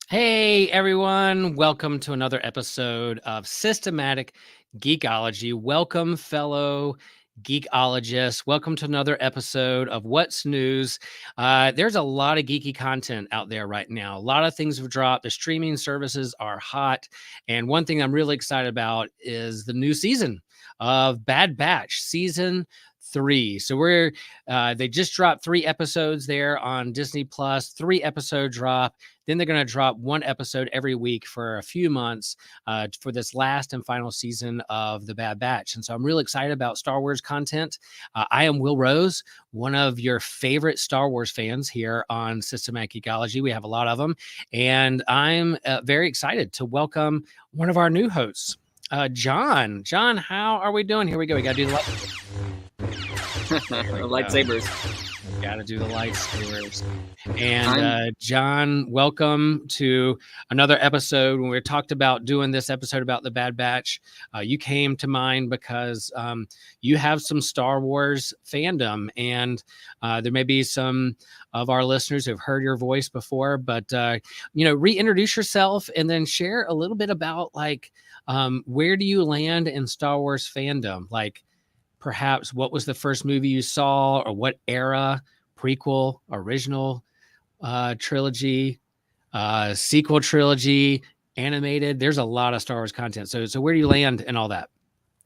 Hey everyone, welcome to another episode of Systematic Geekology. Welcome, fellow geekologists. Welcome to another episode of What's News. There's a lot of geeky content out there right now. A lot of things have dropped. The streaming services are hot. And one thing I'm really excited about is the new season of Bad Batch, season 3. So they just dropped 3 episodes there on Disney Plus, 3-episode drop. Then they're going to drop 1 episode every week for a few months for this last and final season of The Bad Batch. And so I'm really excited about Star Wars content. I am Will Rose, one of your favorite Star Wars fans here on Systematic Geekology. We have a lot of them. And I'm very excited to welcome one of our new hosts, John. John, how are we doing? Here we go. We got to do the lightsabers. Got to do the lightsabers. And John, welcome to another episode. When we talked about doing this episode about the Bad Batch, you came to mind because you have some Star Wars fandom, and there may be some of our listeners who've heard your voice before, but reintroduce yourself and then share a little bit about where do you land in Star Wars fandom? Like, perhaps what was the first movie you saw, or what era, prequel, original trilogy, sequel trilogy, animated. There's a lot of Star Wars content. So where do you land in all that?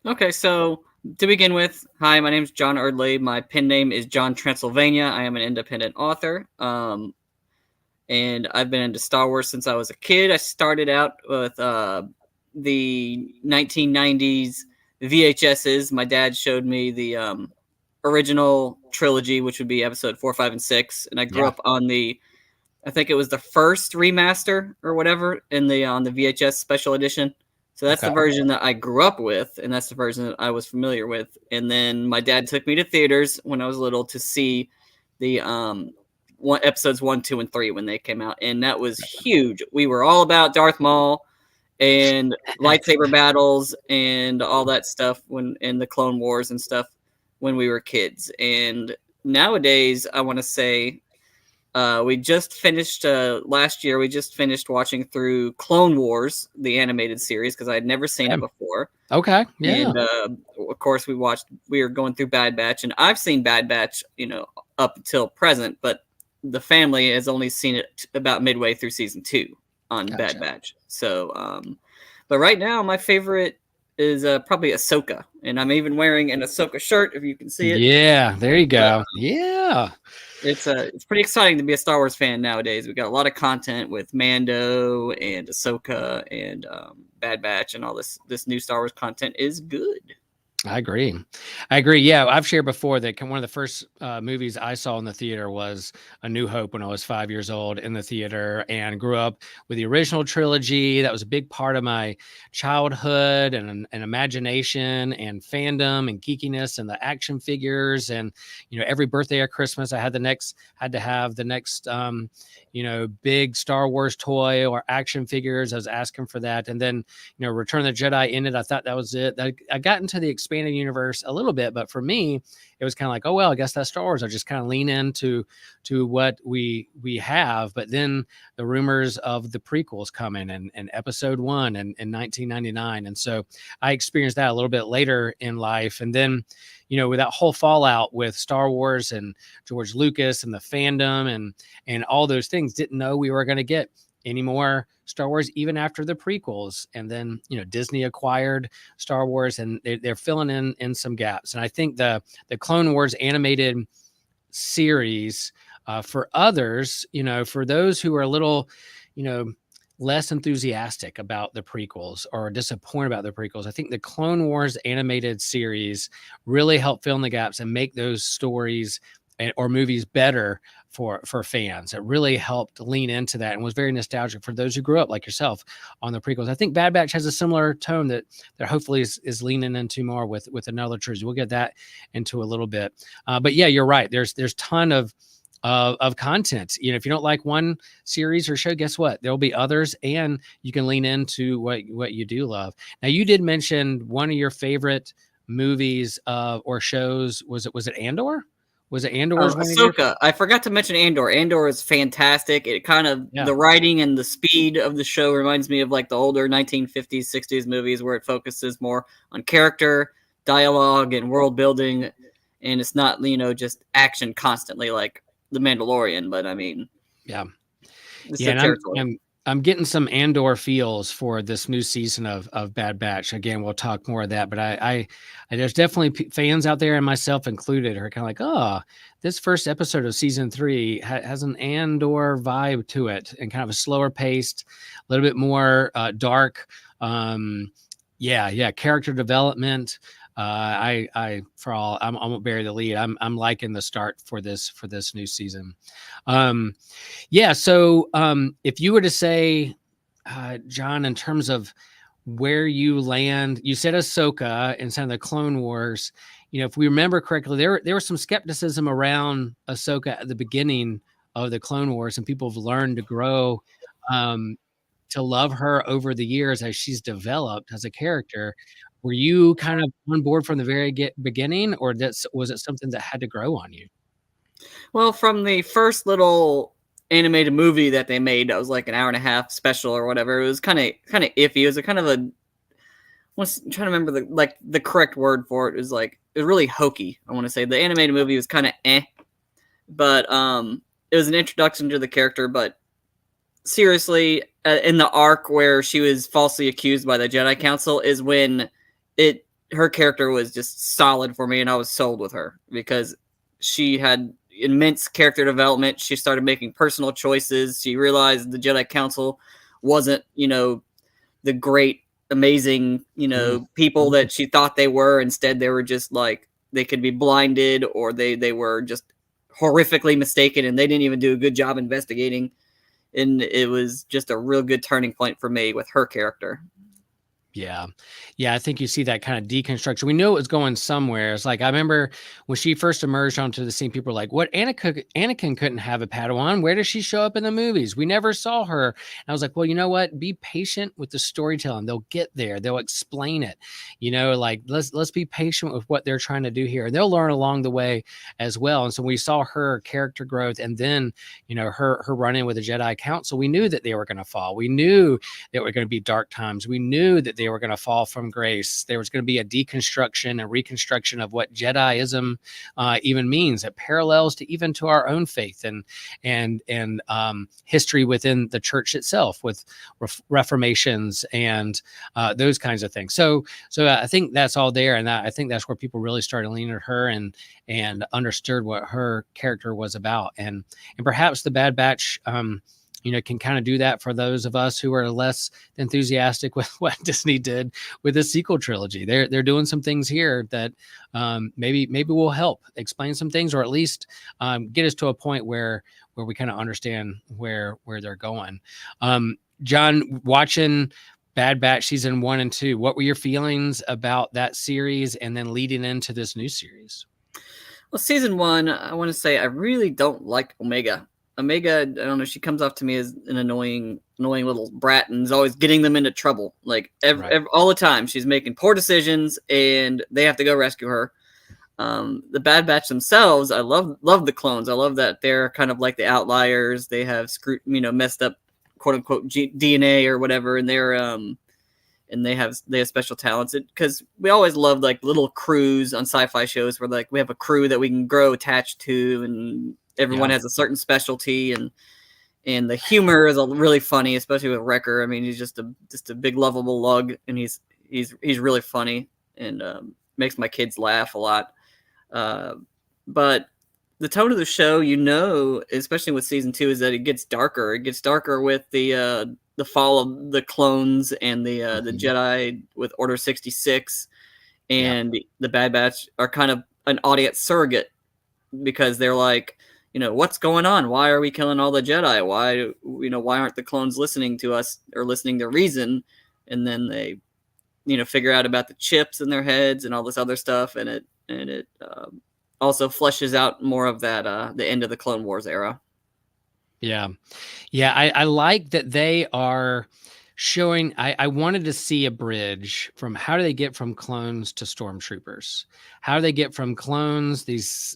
Okay, so to begin with, hi, my name is John Erdley. My pen name is John Transylvania. I am an independent author. And I've been into Star Wars since I was a kid. I started out with the 1990s VHSs. My dad showed me the original trilogy, which would be episode 4, 5, and 6. And I grew up on I think it was the first remaster or whatever on the VHS special edition. So that's the version that I grew up with, and that's the version that I was familiar with. And then my dad took me to theaters when I was little to see the episodes 1, 2, and 3 when they came out, and that was huge. We were all about Darth Maul and lightsaber battles and all that stuff in the Clone Wars and stuff when we were kids. And nowadays, I want to say we just finished last year. We just finished watching through Clone Wars, the animated series, because I had never seen it before. Okay, yeah. And of course, we were going through Bad Batch, and I've seen Bad Batch, up until present, but the family has only seen it about midway through season 2 on Bad Batch. So, but right now, my favorite is probably Ahsoka, and I'm even wearing an Ahsoka shirt, if you can see it. Yeah, there you go. Yeah, it's pretty exciting to be a Star Wars fan nowadays. We got a lot of content with Mando and Ahsoka and Bad Batch, and all this new Star Wars content is good. I agree. Yeah, I've shared before that one of the first movies I saw in the theater was A New Hope when I was 5 years old in the theater, and grew up with the original trilogy. That was a big part of my childhood and imagination and fandom and geekiness and the action figures. And, every birthday or Christmas, I had to have the next, big Star Wars toy or action figures. I was asking for that. And then, Return of the Jedi ended. I thought that was it. I got into the expanded universe a little bit, but for me, it was kind of like, oh, well, I guess that's Star Wars. I just kind of lean into what we have. But then the rumors of the prequels coming and episode 1 in 1999. And so I experienced that a little bit later in life. And then, with that whole fallout with Star Wars and George Lucas and the fandom and all those things, didn't know we were going to get any more Star Wars even after the prequels. And then, Disney acquired Star Wars, and they're filling in some gaps. And I think the Clone Wars animated series, for others, for those who are a little, less enthusiastic about the prequels or disappointed about the prequels, I think the Clone Wars animated series really helped fill in the gaps and make those stories or movies better for fans. It really helped lean into that and was very nostalgic for those who grew up like yourself on the prequels. I think Bad Batch has a similar tone that hopefully is leaning into more with another trilogy. We'll get that into a little bit. But yeah, you're right. There's ton of content. If you don't like one series or show, guess what? There'll be others, and you can lean into what you do love. Now, you did mention one of your favorite movies or shows. Was it Andor? Was it Andor's Oh, one of your? Ahsoka. I forgot to mention Andor. Andor is fantastic. It kind of Yeah. the writing and the speed of the show reminds me of like the older 1950s, 60s movies where it focuses more on character, dialogue, and world building, and it's not just action constantly like The Mandalorian. But I mean, Yeah. it's Yeah, the and territory. I'm getting some Andor feels for this new season of Bad Batch. Again, we'll talk more of that, but there's definitely fans out there, and myself included, are kind of like, oh, this first episode of season 3 has an Andor vibe to it, and kind of a slower paced, a little bit more dark. Yeah, character development. I won't bury the lead. I'm liking the start for this new season. Yeah. So, if you were to say, John, in terms of where you land, you said Ahsoka and some of the Clone Wars. If we remember correctly, there was some skepticism around Ahsoka at the beginning of the Clone Wars, and people have learned to grow, um, to love her over the years as she's developed as a character. Were you kind of on board from the very beginning, or was it something that had to grow on you? Well, from the first little animated movie that they made, that was like an hour and a half special or whatever. It was kind of iffy. It was a kind of a I'm trying to remember the correct word for it. It was really hokey. I want to say the animated movie was kind of but it was an introduction to the character. But seriously, in the arc where she was falsely accused by the Jedi Council is when her character was just solid for me, and I was sold with her because she had immense character development. She started making personal choices. She realized the Jedi Council wasn't, the great, amazing, people that she thought they were. Instead, they were just like they could be blinded, or they were just horrifically mistaken, and they didn't even do a good job investigating. And it was just a real good turning point for me with her character. Yeah. Yeah, I think you see that kind of deconstruction. We knew it was going somewhere. It's like, I remember when she first emerged onto the scene, people were like, what? Anakin couldn't have a Padawan. Where does she show up in the movies? We never saw her. And I was like, well, you know what? Be patient with the storytelling. They'll get there. They'll explain it. Like let's be patient with what they're trying to do here. And they'll learn along the way as well. And so we saw her character growth, and then, her run-in with the Jedi Council. We knew that they were going to fall. We knew there were going to be dark times. We knew that they were going to fall from grace. There was going to be a deconstruction and reconstruction of what Jediism even means. It parallels to our own faith and history within the church itself, with reformations and those kinds of things. So I think that's all there, and I think that's where people really started leaning at her and understood what her character was about, and perhaps the Bad Batch can kind of do that for those of us who are less enthusiastic with what Disney did with the sequel trilogy. They're doing some things here that maybe will help explain some things, or at least get us to a point where we kind of understand where they're going. John, watching Bad Batch season 1 and 2, what were your feelings about that series, and then leading into this new series? Well, season 1, I want to say I really don't like Omega. Omega, I don't know, she comes off to me as an annoying little brat, and is always getting them into trouble. Like all the time, she's making poor decisions, and they have to go rescue her. The Bad Batch themselves, I love the clones. I love that they're kind of like the outliers. They have messed up, quote unquote, DNA or whatever, and they're and they have special talents. Because we always loved like little crews on sci-fi shows where like we have a crew that we can grow attached to, and everyone has a certain specialty, and the humor is really funny, especially with Wrecker. I mean, he's just a big lovable lug, and he's really funny, and makes my kids laugh a lot. But the tone of the show, especially with season 2, is that it gets darker. It gets darker with the fall of the clones and the Jedi with Order 66, and the Bad Batch are kind of an audience surrogate, because they're like, what's going on? Why are we killing all the Jedi? Why aren't the clones listening to us or listening to reason? And then they, figure out about the chips in their heads and all this other stuff. And it also fleshes out more of that, the end of the Clone Wars era. Yeah. I like that they are showing I wanted to see a bridge from how do they get from clones to stormtroopers? How do they get from clones, these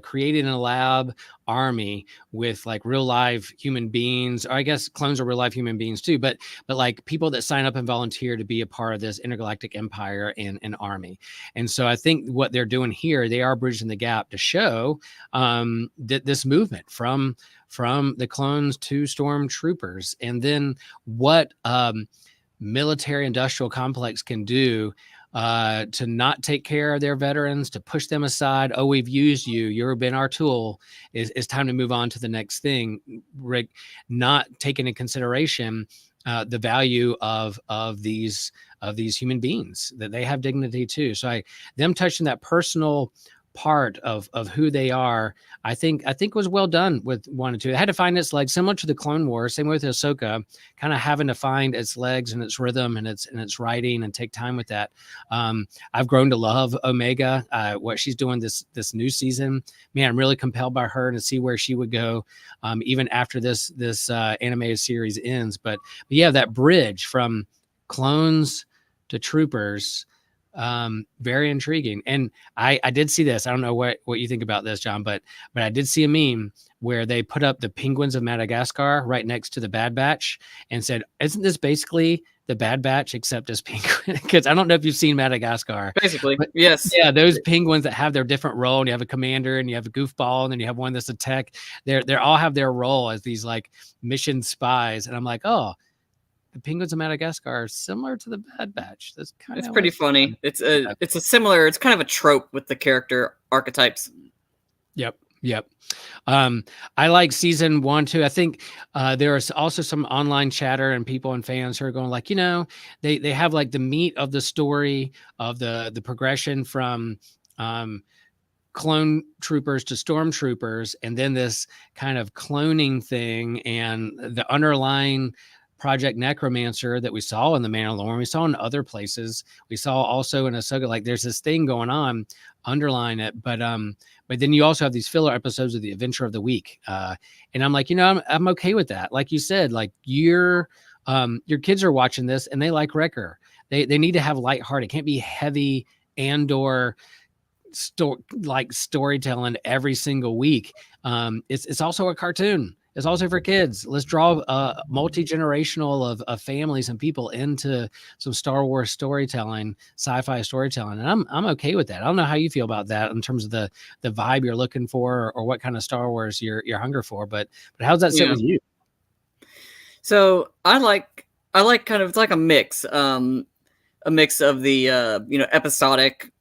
created in a lab army with like real live human beings, or I guess clones are real life human beings too, but like people that sign up and volunteer to be a part of this intergalactic empire and an army. And so I think what they're doing here, they are bridging the gap to show that this movement from the clones to stormtroopers, and then what military industrial complex can do to not take care of their veterans, to push them aside. Oh, we've used you. You've been our tool. It's time to move on to the next thing. Rick, not taking into consideration the value of these human beings, that they have dignity too. So them touching that personal part of who they are, I think was well done with 1 and 2. It had to find its legs, similar to the Clone Wars, same way with Ahsoka, kind of having to find its legs and its rhythm and its writing, and take time with that. I've grown to love Omega, what she's doing this new season. Man, I'm really compelled by her to see where she would go, even after this animated series ends. But yeah, that bridge from clones to troopers, very intriguing. And I did see this. I don't know what you think about this, John, but I did see a meme where they put up the penguins of Madagascar right next to the Bad Batch and said, isn't this basically the Bad Batch except as penguin? Because I don't know if you've seen Madagascar. Basically, yes. Yeah, those penguins that have their different role, and you have a commander and you have a goofball, and then you have one that's a tech. They all have their role as these like mission spies. And I'm like, oh, the penguins of Madagascar are similar to the Bad Batch. That's kind of, it's pretty funny. It's a similar, it's kind of a trope with the character archetypes. Yep. I like season 1 too. I think there is also some online chatter and people and fans who are going like, they have like the meat of the story of the progression from clone troopers to stormtroopers, and then this kind of cloning thing and the underlying Project Necromancer that we saw in The Mandalorian, we saw in other places, we saw also in Ahsoka. Like there's this thing going on, underline it, but then you also have these filler episodes of the Adventure of the Week, and I'm like, I'm okay with that. Like you said, like your kids are watching this and they like Wrecker. They need to have lighthearted. It can't be heavy and/or storytelling every single week. It's also a cartoon. It's also for kids. Let's draw multi-generational of families and people into some Star Wars storytelling, sci-fi storytelling. And I'm okay with that. I don't know how you feel about that in terms of the vibe you're looking for, or what kind of Star Wars you're hunger for, but how does that sit with you? So I like kind of, it's like a mix of the episodic,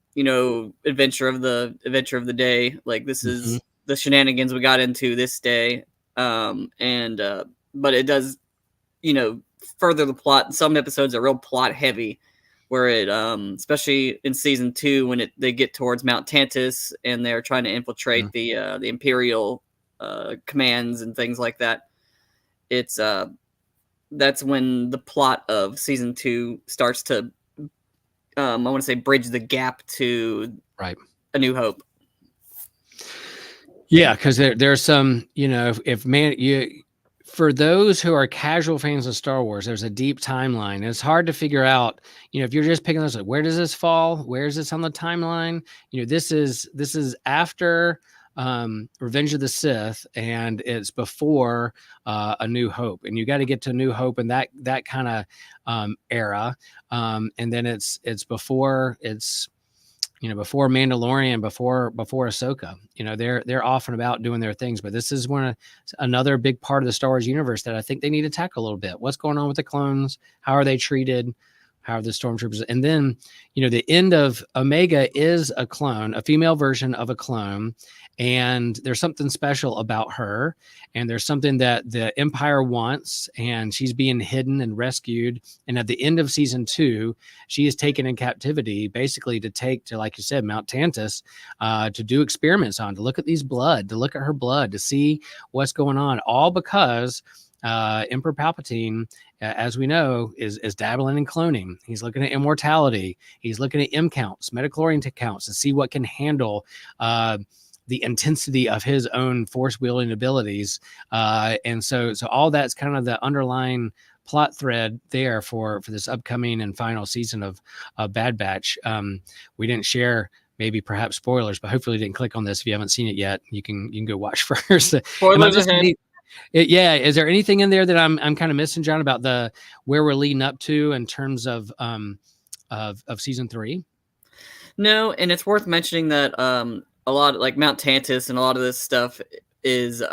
adventure of the day. Like this is the shenanigans we got into this day. But it does, further the plot. Some episodes are real plot heavy, where it, especially in season 2, when they get towards Mount Tantus and they're trying to infiltrate the Imperial commands and things like that. It's that's when the plot of season 2 starts to, I want to say, bridge the gap to A New Hope. Yeah, because there's some, for those who are casual fans of Star Wars, there's a deep timeline. It's hard to figure out, if you're just picking this, like, where does this fall? Where is this on the timeline? This is after Revenge of the Sith, and it's before A New Hope, and you got to get to New Hope and that kind of era, and then it's before before Mandalorian, before Ahsoka. They're off and about doing their things, but this is another big part of the Star Wars universe that I think they need to tackle a little bit. What's going on with the clones? How are they treated? How are the stormtroopers? And then, the end of Omega is a clone, a female version of a clone, and there's something special about her, and there's something that the Empire wants, and she's being hidden and rescued. And at the end of season 2, she is taken in captivity, basically to take to, like you said, Mount Tantus, to do experiments on, to look at to look at her blood, to see what's going on, all because Emperor Palpatine, as we know, is dabbling in cloning. He's looking at immortality. He's looking at M counts, metachlorian counts, to see what can handle the intensity of his own force wielding abilities. And so all that's kind of the underlying plot thread there for this upcoming and final season of Bad Batch. We didn't share maybe perhaps spoilers, but hopefully you didn't click on this if you haven't seen it yet. You can go watch first. Spoilers ahead. Yeah, is there anything in there that I'm kind of missing, John, about where we're leading up to in terms of season 3? No, and it's worth mentioning that a lot of, like, Mount Tantus and a lot of this stuff is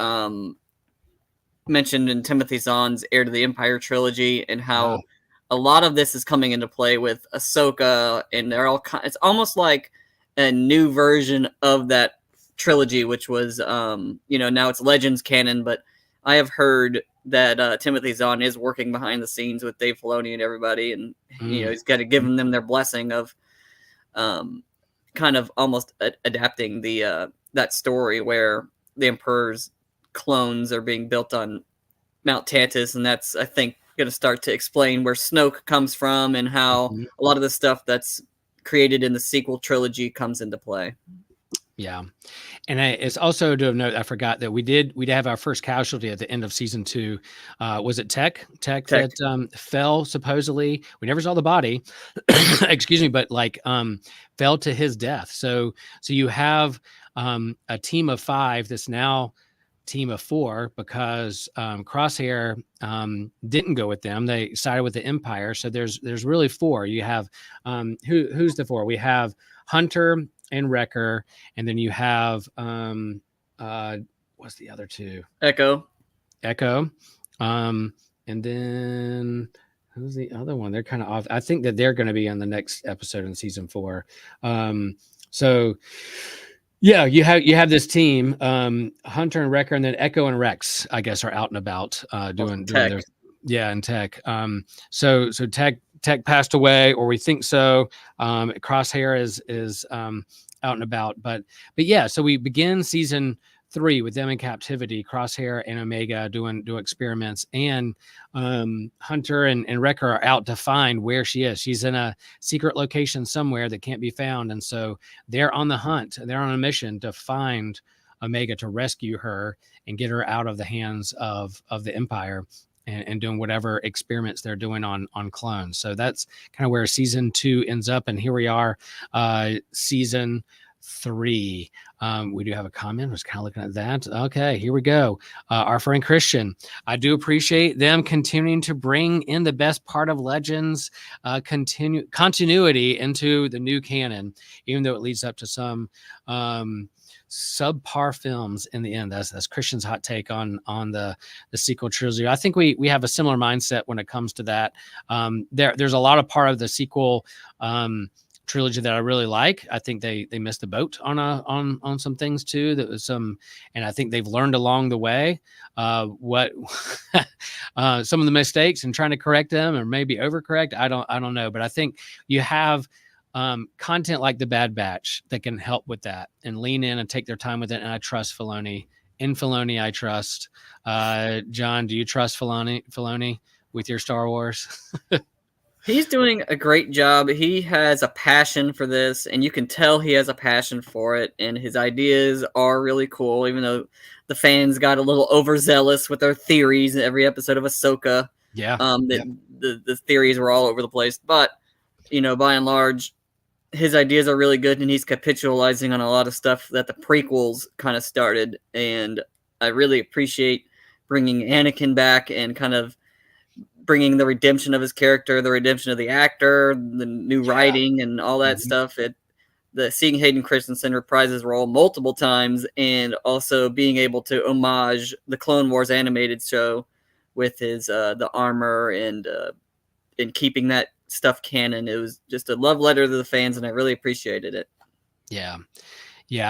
mentioned in Timothy Zahn's Heir to the Empire trilogy, and how a lot of this is coming into play with Ahsoka, and they're all it's almost like a new version of that trilogy, which was now it's Legends canon, but I have heard that Timothy Zahn is working behind the scenes with Dave Filoni and everybody, and he's got to give them their blessing of kind of almost adapting the that story where the Emperor's clones are being built on Mount Tantus, and that's, I think, going to start to explain where Snoke comes from and how a lot of the stuff that's created in the sequel trilogy comes into play. Yeah. And it's also to note, I forgot that we'd have our first casualty at the end of season 2. Was it Tech that fell, supposedly? We never saw the body, excuse me, but fell to his death. So you have a team of 5 that's now team of 4 because Crosshair didn't go with them. They sided with the Empire. So there's really 4. You have who's the 4? We have Hunter and Wrecker, and then you have what's the other 2? Echo. And then who's the other one? They're kind of off. I think that they're going to be on the next episode in season 4. So yeah, you have this team, Hunter and Wrecker, and then Echo and Rex, I guess, are out and about doing their and Tech. So Tech passed away, or we think so. Crosshair is out and about, but yeah. So we begin season 3 with them in captivity. Crosshair and Omega do experiments, and Hunter and Wrecker are out to find where she is. She's in a secret location somewhere that can't be found, and so they're on the hunt. They're on a mission to find Omega, to rescue her and get her out of the hands of the Empire. And doing whatever experiments they're doing on clones. So that's kind of where season 2 ends up. And here we are, season 3. We do have a comment. I was kind of looking at that. Okay, here we go. Our friend Christian. I do appreciate them continuing to bring in the best part of Legends, continuity into the new canon, even though it leads up to some subpar films in the end. That's Christian's hot take on the sequel trilogy. I think we have a similar mindset when it comes to that. There's a lot of part of the sequel trilogy that I really like. I think they missed the boat on some things too. That was some, and I think they've learned along the way what some of the mistakes and trying to correct them, or maybe overcorrect. I don't know, but I think you have content like the Bad Batch that can help with that and lean in and take their time with it. And I trust Filoni. In Filoni, I trust. John, do you trust Filoni with your Star Wars? He's doing a great job. He has a passion for this, and you can tell he has a passion for it. And his ideas are really cool, even though the fans got a little overzealous with their theories in every episode of Ahsoka. Yeah. The theories were all over the place. But, by and large, his ideas are really good, and he's capitalizing on a lot of stuff that the prequels kind of started. And I really appreciate bringing Anakin back and kind of bringing the redemption of his character, the redemption of the actor, the new writing, and all that stuff. Seeing Hayden Christensen reprise his role multiple times, and also being able to homage the Clone Wars animated show with his the armor and keeping that stuff canon. It was just a love letter to the fans, and I really appreciated it. Yeah,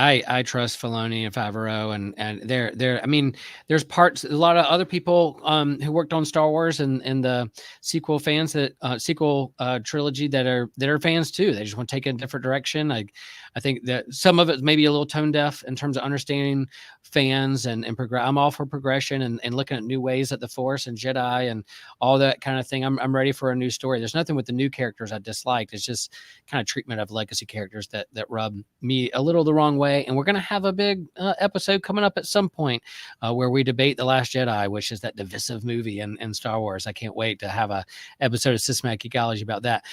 I trust Filoni and Favreau, and they're. I mean, there's parts. A lot of other people who worked on Star Wars and the sequel fans, that sequel trilogy, that are fans too. They just want to take it in a different direction. I I think that some of it may be a little tone deaf in terms of understanding fans and progress. I'm all for progression and looking at new ways at the Force and Jedi and all that kind of thing. I'm ready for a new story. There's nothing with the new characters I disliked. It's just kind of treatment of legacy characters that rub me a little the wrong way. And we're going to have a big episode coming up at some point where we debate The Last Jedi, which is that divisive movie in Star Wars. I can't wait to have a episode of Systematic Geekology about that.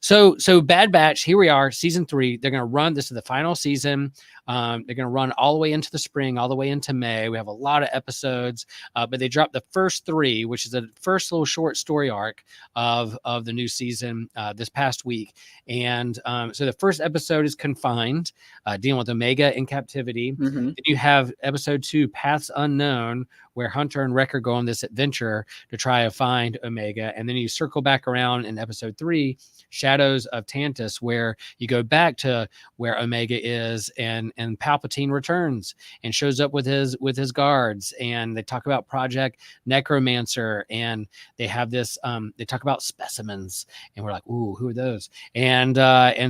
So Bad Batch, here we are, season 3. They're going to run, this is the final season. They're going to run all the way into the spring, all the way into May. We have a lot of episodes, but they dropped the first 3, which is the first little short story arc of the new season this past week. And so the first episode is Confined, dealing with Omega in captivity. Mm-hmm. Then you have episode 2, Paths Unknown, where Hunter and Wrecker go on this adventure to try to find Omega. And then you circle back around in episode 3, Shadows of Tantus, where you go back to where Omega is, and Palpatine returns and shows up with his guards, and they talk about Project Necromancer, and they have this they talk about specimens, and we're like, ooh, who are those? And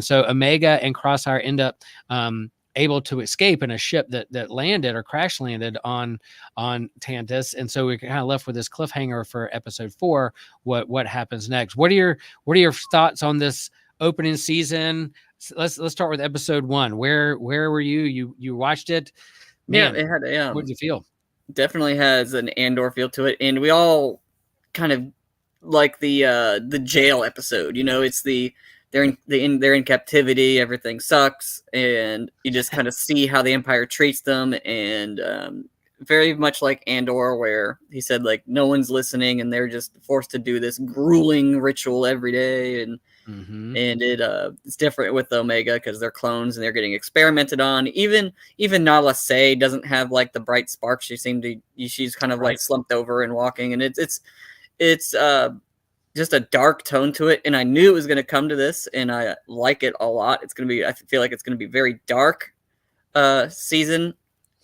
so Omega and Crosshair end up able to escape in a ship that landed or crash landed on Tantus, and so we're kind of left with this cliffhanger for episode 4. What happens next? What are your thoughts on this opening season? So let's start with episode 1. Where were you? You watched it? Man, Yeah, it had what did you feel? definitely has an Andor feel to it, and we all kind of like the jail episode. You know, it's they're in captivity, everything sucks, and you just kind of see how the Empire treats them, and very much like Andor, where he said like no one's listening, and they're just forced to do this grueling ritual every day, and it's different with Omega because they're clones and they're getting experimented on. Even Nala Se doesn't have like the bright spark. She's kind of like slumped over and walking, and it's just a dark tone to it, and I knew it was going to come to this, and I like it a lot. I feel like it's going to be very dark season.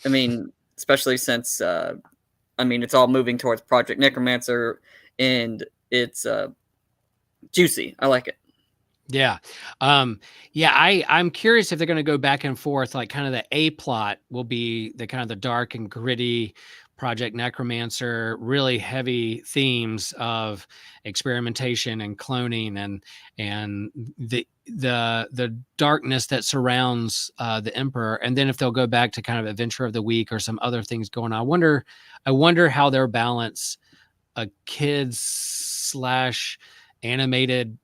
I mean, especially since it's all moving towards Project Necromancer, and it's juicy. I like it. Yeah. I'm curious if they're going to go back and forth, like kind of the A plot will be the kind of the dark and gritty Project Necromancer, really heavy themes of experimentation and cloning and the darkness that surrounds the Emperor. And then if they'll go back to kind of Adventure of the Week or some other things going on, I wonder how they'll balance a kids / animated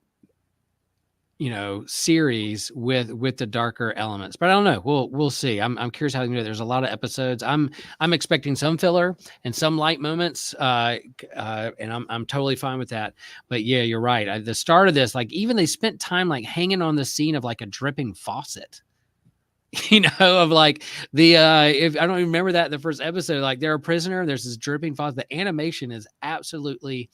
series with the darker elements, but I don't know. We'll see. I'm curious how they do it. There's a lot of episodes. I'm expecting some filler and some light moments, and I'm totally fine with that. But yeah, you're right. The start of this, like even they spent time like hanging on the scene of like a dripping faucet. Of like the if I don't even remember that in the first episode, like they're a prisoner. There's this dripping faucet. The animation is absolutely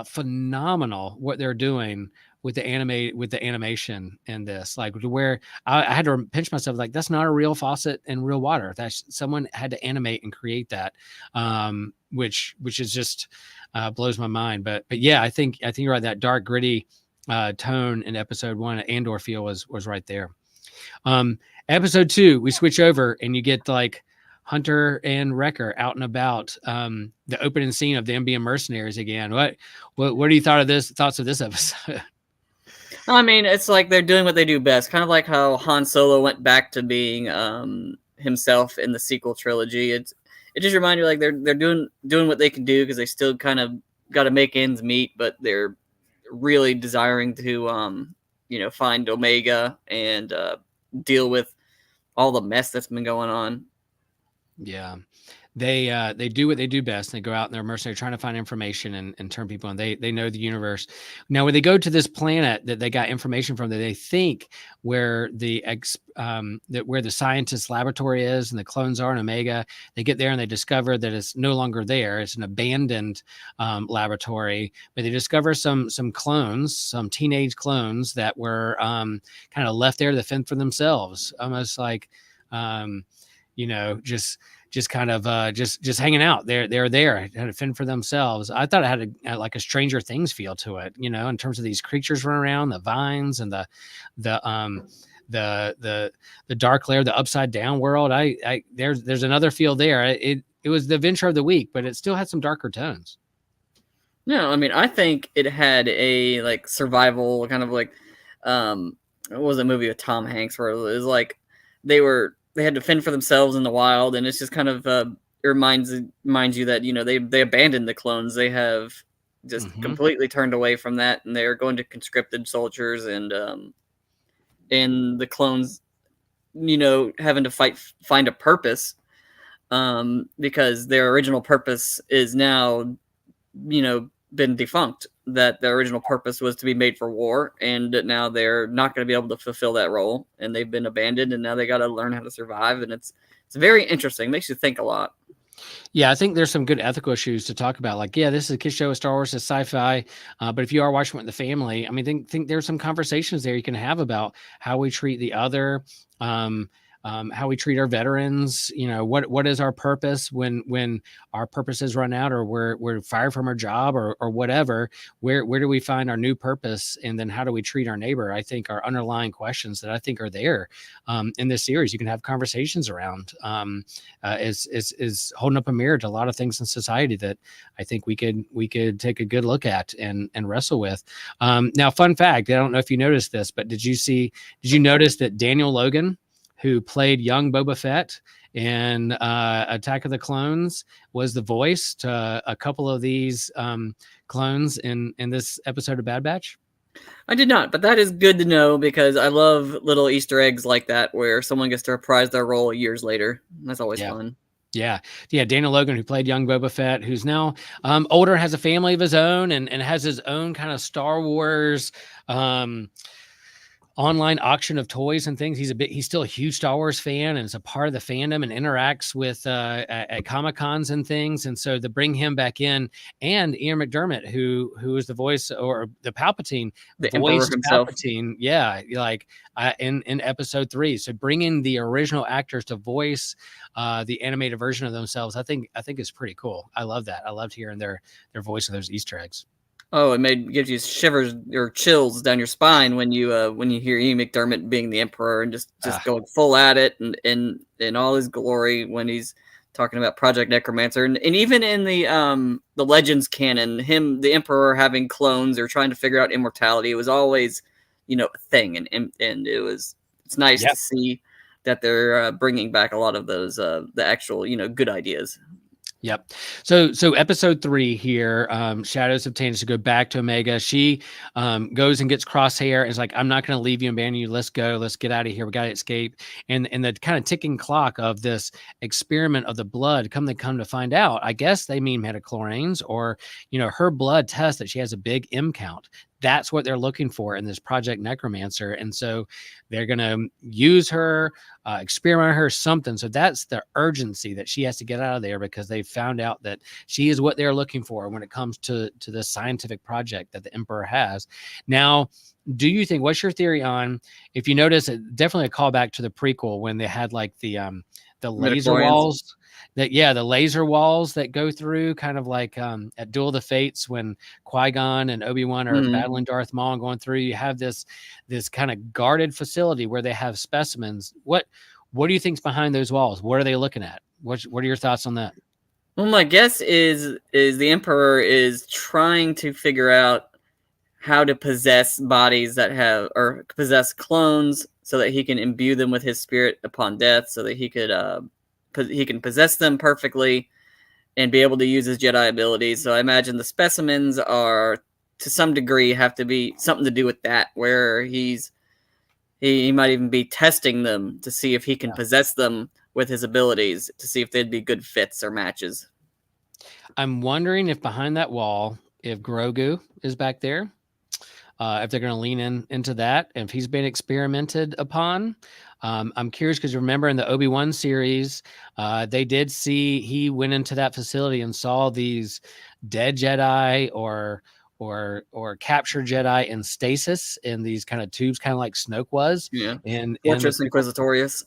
phenomenal. What they're doing with the animation in this, like to where I had to pinch myself, like that's not a real faucet and real water. That's someone had to animate and create that, which is just blows my mind. But yeah, I think you're right. That dark, gritty tone in episode 1, Andor feel was right there. Episode 2, we switch over and you get like Hunter and Wrecker out and about. The opening scene of them being mercenaries again. What do you thoughts of this episode? I mean, it's like they're doing what they do best, kind of like how Han Solo went back to being himself in the sequel trilogy. It just reminds you like they're doing what they can do because they still kind of got to make ends meet, but they're really desiring to find Omega and deal with all the mess that's been going on. Yeah. They do what they do best. They go out and they're mercenary trying to find information and turn people on. They know the universe. Now, when they go to this planet that they got information from, that they think where where the scientist laboratory is and the clones are in Omega, they get there and they discover that it's no longer there. It's an abandoned laboratory, but they discover some clones, some teenage clones that were kind of left there to fend for themselves, almost like just kind of just hanging out. They're there had to fend for themselves. I thought it had like a Stranger Things feel to it, in terms of these creatures running around, the vines and the the dark layer, the upside down world. There's another feel there. It was the adventure of the week, but it still had some darker tones. No, I mean, I think it had a like survival kind of like, what was a movie with Tom Hanks where it was like they had to fend for themselves in the wild, and it's just kind of it reminds you that they abandoned the clones. They have just completely turned away from that, and they're going to conscripted soldiers, and the clones, having to find a purpose, because their original purpose is now, been defunct. That their original purpose was to be made for war, and now they're not going to be able to fulfill that role, and they've been abandoned, and now they got to learn how to survive, and it's very interesting. It makes you think a lot. Yeah, I think there's some good ethical issues to talk about. Like, yeah, this is a kid show of Star Wars, it's sci-fi, but if you are watching with the family, I mean, think there's some conversations there you can have about how we treat the other, how we treat our veterans. What is our purpose when our purposes run out, or we're fired from our job, or whatever. Where do we find our new purpose, and then how do we treat our neighbor? I think are underlying questions that I think are there in this series. You can have conversations around. Is holding up a mirror to a lot of things in society that I think we could take a good look at and wrestle with. Now, fun fact: I don't know if you noticed this, but did you notice that Daniel Logan, who played young Boba Fett in Attack of the Clones, was the voice to a couple of these clones in this episode of Bad Batch? I did not, but that is good to know, because I love little Easter eggs like that where someone gets to reprise their role years later. That's always fun. Yeah. Daniel Logan, who played young Boba Fett, who's now older, has a family of his own, and has his own kind of Star Wars online auction of toys and things. He's still a huge Star Wars fan, and is a part of the fandom, and interacts with at Comic-Cons and things. And so to bring him back in, and Ian McDermott, who is the voice, or the Palpatine, the Emperor himself. Palpatine, in episode 3. So bringing the original actors to voice the animated version of themselves, I think is pretty cool. I love that. I loved hearing their voice of those Easter eggs. Oh, gives you shivers or chills down your spine when you hear Ian McDermott being the Emperor, and just going full at it, and in all his glory, when he's talking about Project Necromancer, and even in the Legends canon, the Emperor having clones or trying to figure out immortality, it was always a thing, and it's nice to see that they're bringing back a lot of those the actual good ideas. Yep. So episode 3 here, Shadows of Tannis, to go back to Omega. She goes and gets Crosshair, and is like, I'm not going to leave you, abandon you. Let's go. Let's get out of here. We got to escape. And the kind of ticking clock of this experiment of the blood, come to find out, I guess they mean metachlorines, or her blood test that she has a big M count. That's what they're looking for in this Project Necromancer. And so they're going to use her, experiment on her, something. So that's the urgency that she has to get out of there, because they found out that she is what they're looking for when it comes to this scientific project that the Emperor has. Now, do you think, what's your theory on, if you notice, definitely a callback to the prequel when they had like the laser walls? The laser walls that go through, kind of like at Duel of the Fates, when Qui-Gon and Obi-Wan are battling Darth Maul and going through, you have this kind of guarded facility where they have specimens. What do you think's behind those walls? What are they looking at? What are your thoughts on that? Well, my guess is the Emperor is trying to figure out how to possess bodies that have, or possess clones, so that he can imbue them with his spirit upon death, so that he can possess them perfectly and be able to use his Jedi abilities. So I imagine the specimens are, to some degree, have to be something to do with that, where he might even be testing them to see if he can possess them with his abilities, to see if they'd be good fits or matches. I'm wondering if behind that wall, if Grogu is back there, if they're going to lean into that, if he's been experimented upon. I'm curious, because remember in the Obi-Wan series, they did see, he went into that facility and saw these dead Jedi or captured Jedi in stasis in these kind of tubes, kind of like Snoke was. Yeah. In Fortress Inquisitorius.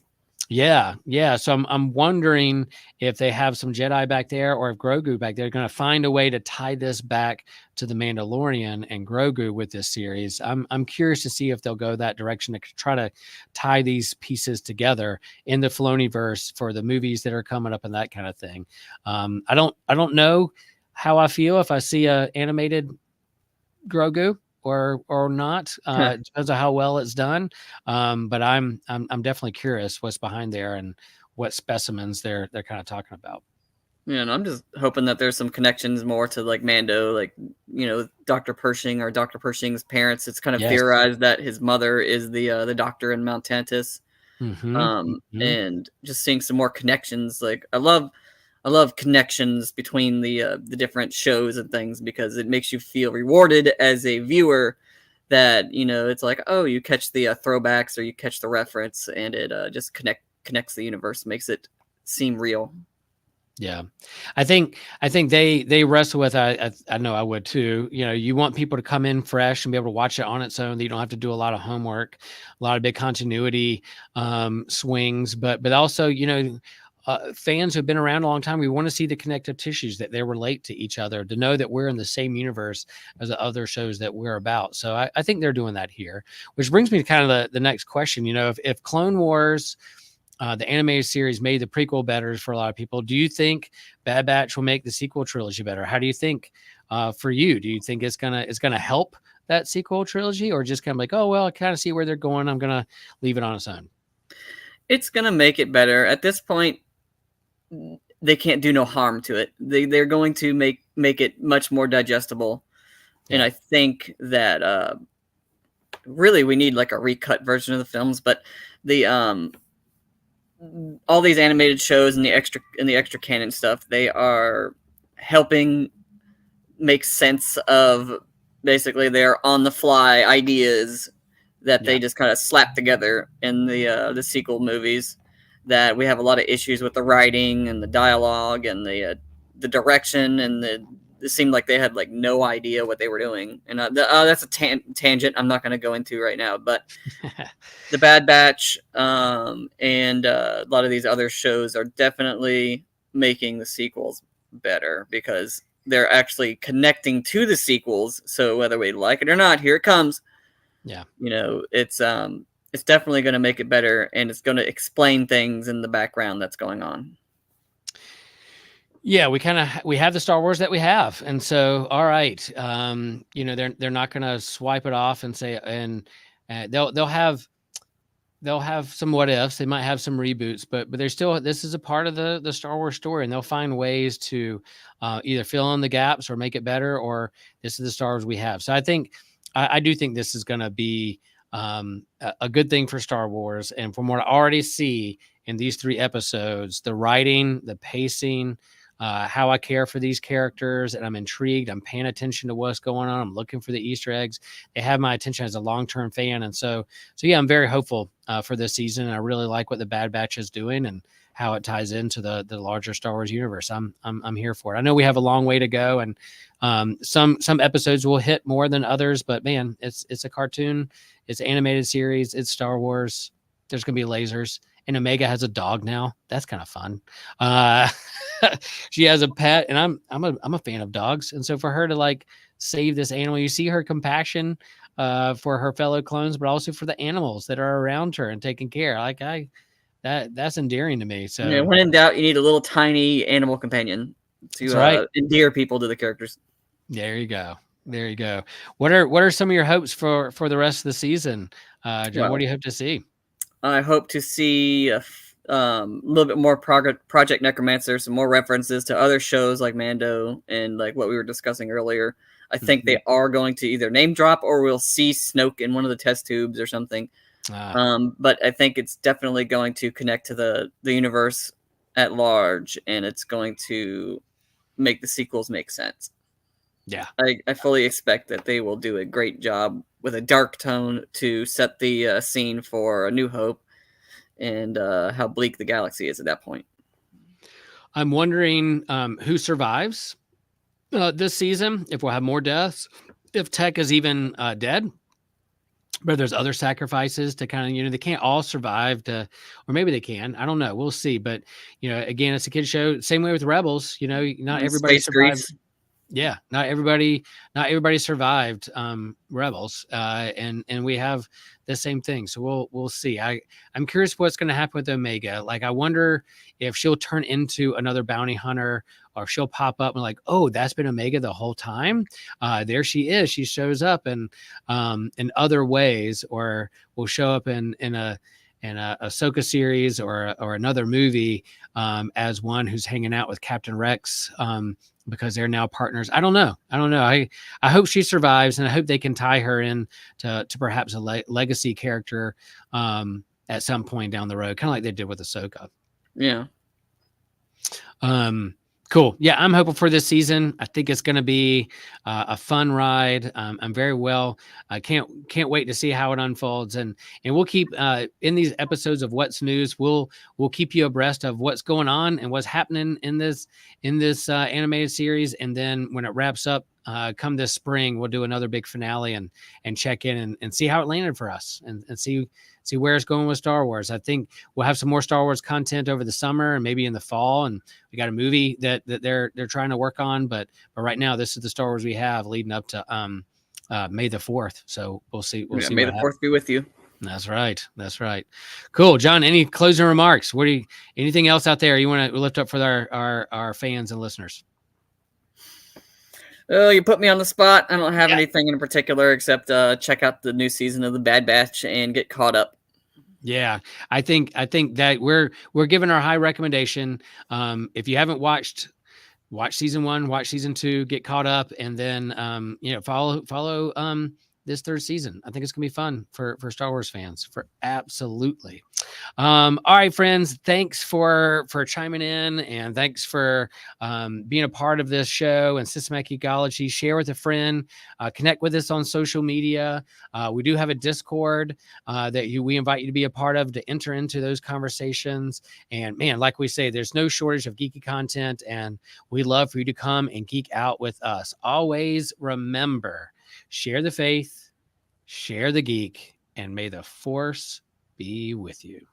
Yeah. So I'm wondering if they have some Jedi back there, or if Grogu back there, going to find a way to tie this back to the Mandalorian and Grogu with this series. I'm curious to see if they'll go that direction to try to tie these pieces together in the Filoniverse for the movies that are coming up and that kind of thing. I don't know how I feel if I see a animated Grogu or not. It depends on how well it's done. But I'm definitely curious what's behind there and what specimens they're kind of talking about. Yeah, and I'm just hoping that there's some connections more to like Mando, like Dr. Pershing or Dr. Pershing's parents. It's kind of Yes. theorized that his mother is the doctor in Mount Tantus. Mm-hmm. Mm-hmm. And just seeing some more connections. Like I love connections between the different shows and things because it makes you feel rewarded as a viewer. That it's like, oh, you catch the throwbacks or you catch the reference, and it just connects the universe, makes it seem real. Yeah, I think they wrestle with. I know I would too. You want people to come in fresh and be able to watch it on its own. That you don't have to do a lot of homework, a lot of big continuity swings, but also fans who've been around a long time. We want to see the connective tissues that they relate to each other, to know that we're in the same universe as the other shows that we're about. So I think they're doing that here, which brings me to kind of the next question. If Clone Wars, the animated series, made the prequel better for a lot of people, do you think Bad Batch will make the sequel trilogy better? How do you think, for you, do you think it's gonna help that sequel trilogy, or just kind of like, oh well, I kind of see where they're going, I'm gonna leave it on its own? It's gonna make it better. At this point, they can't do no harm to it. They're going to make it much more digestible. And Yeah. I think that really we need like a recut version of the films, but the all these animated shows and the extra canon stuff, they are helping make sense of basically their on the fly ideas that Yeah. they just kind of slap together in the sequel movies. That we have a lot of issues with the writing and the dialogue and the direction, and it seemed like they had like no idea what they were doing. And that's a tangent I'm not going to go into right now, but the Bad Batch and a lot of these other shows are definitely making the sequels better because they're actually connecting to the sequels. So whether we like it or not, here it comes. Yeah. It's definitely going to make it better, and it's going to explain things in the background that's going on. Yeah, we have the Star Wars that we have, and so all right, they're not going to swipe it off and say, and they'll have some what ifs. They might have some reboots, but they're still, this is a part of the Star Wars story, and they'll find ways to either fill in the gaps or make it better, or this is the Star Wars we have. So I do think this is going to be a good thing for Star Wars. And from what I already see in these 3 episodes, the writing, the pacing, how I care for these characters, and I'm intrigued. I'm paying attention to what's going on. I'm looking for the Easter eggs. They have my attention as a long-term fan, and so yeah, I'm very hopeful for this season. I really like what the Bad Batch is doing and how it ties into the larger Star Wars universe. I'm here for it. I know we have a long way to go, and some episodes will hit more than others, but man, it's a cartoon, it's an animated series, it's Star Wars. There's gonna be lasers, and Omega has a dog now. That's kind of fun. Uh, she has a pet, and I'm a fan of dogs, and so for her to like save this animal, you see her compassion for her fellow clones, but also for the animals that are around her and taking care. Like that's endearing to me. Yeah, So when in doubt, you need a little tiny animal companion that's to right. endear people to the characters. There you go. There you go. What are some of your hopes for the rest of the season, John? What Well, do you hope to see? I hope to see a little bit more Project Necromancer, some more references to other shows like Mando and like what we were discussing earlier. I think Mhm. they are going to either name drop or we'll see Snoke in one of the test tubes or something. Ah, But I think it's definitely going to connect to the universe at large, and it's going to make the sequels make sense. yeah. I fully expect that they will do a great job with a dark tone to set the scene for A New Hope and how bleak the galaxy is at that point. I'm wondering who survives this season. If we'll have more deaths, if Tech is even dead, but there's other sacrifices to kind of, you know, they can't all survive to, or maybe they can. I don't know. We'll see. But, you know, again, it's a kid show. Same way with Rebels. You know, not And everybody Space survived. Grease. Yeah, not everybody survived Rebels, and we have the same thing. So we'll see. I'm curious what's going to happen with Omega. Like, I wonder if she'll turn into another bounty hunter, or if she'll pop up and like, oh, that's been Omega the whole time. There she is. She shows up in other ways, or will show up in a Ahsoka series or another movie as one who's hanging out with Captain Rex. Because they're now partners. I don't know. I hope she survives, and I hope they can tie her in to perhaps a legacy character at some point down the road, kind of like they did with Ahsoka. Yeah. Cool. Yeah, I'm hoping for this season. I think it's going to be a fun ride. I'm very well. I can't wait to see how it unfolds, and we'll keep in these episodes of What's News. We'll keep you abreast of what's going on and what's happening in this animated series. And then when it wraps up, come this spring, we'll do another big finale and check in and see how it landed for us, and see where it's going with Star Wars. I think we'll have some more Star Wars content over the summer and maybe in the fall. And we got a movie that they're trying to work on, but right now this is the Star Wars we have leading up to May the 4th. So we'll see. We'll see. May the 4th be with you. That's right. Cool. John, any closing remarks? Anything else out there you want to lift up for our fans and listeners? Oh, you put me on the spot. I don't have anything in particular except check out the new season of The Bad Batch and get caught up. Yeah, I think that we're giving our high recommendation. If you haven't watch season 1, watch season 2, get caught up, and then follow this third season. I think it's gonna be fun for Star Wars fans. For absolutely. All right, friends. Thanks for chiming in, and thanks for being a part of this show and Systematic Ecology. Share with a friend. Connect with us on social media. We do have a Discord that we invite you to be a part of, to enter into those conversations. And man, like we say, there's no shortage of geeky content, and we love for you to come and geek out with us. Always remember, share the faith, share the geek, and may the Force be with you.